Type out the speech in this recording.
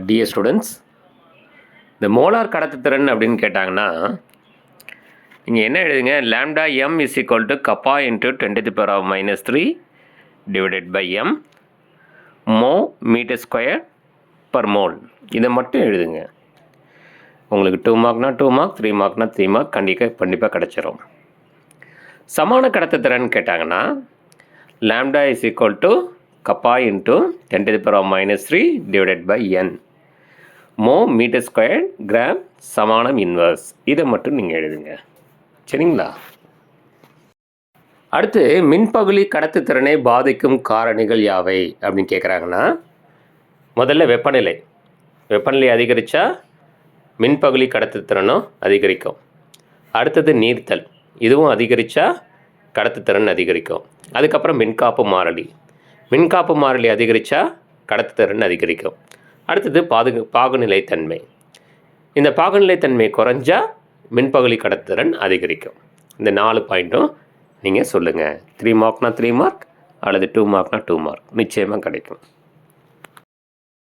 Dear students, இந்த molar கடத்துத்திறன் அப்படின்னு கேட்டாங்கன்னா நீங்கள் என்ன எழுதுங்க, lambda M is equal to kappa into 10⁻³ divided by M mho metre square per mole. இதை மட்டும் எழுதுங்க. உங்களுக்கு 2 மார்க்னா 2 மார்க், 3 மார்க்னா 3 மார்க் கண்டிப்பாக கிடச்சிரும். சமான கடத்துத்திறன் கேட்டாங்கன்னா lambda is equal to kappa into 10⁻³ divided by N mho metre square gram சமானம் இன்வர்ஸ். இதை மட்டும் நீங்கள் எழுதுங்க. சரிங்களா? அடுத்து மின்பகுளி கடத்துத்திறனை பாதிக்கும் காரணிகள் யாவை அப்படின்னு கேட்குறாங்கன்னா, முதல்ல வெப்பநிலை அதிகரித்தா மின்பகுளி கடத்துத்திறனும் அதிகரிக்கும். அடுத்தது நீர்த்தல், இதுவும் அதிகரித்தா கடத்துத்திறன் அதிகரிக்கும். அதுக்கப்புறம் மின்காப்பு மாறிலி அதிகரித்தா கடத்துத்திறன் அதிகரிக்கும். அடுத்தது பாகுநிலைத்தன்மை. இந்த பாகுநிலைத்தன்மை குறைஞ்சா மின்பகுளி கடத்துத்திறன் அதிகரிக்கும். இந்த 4 பாயிண்ட்டும் நீங்கள் சொல்லுங்கள். 3 மார்க்னா 3 மார்க் அல்லது 2 மார்க்னா 2 மார்க் நிச்சயமாக கிடைக்கும்.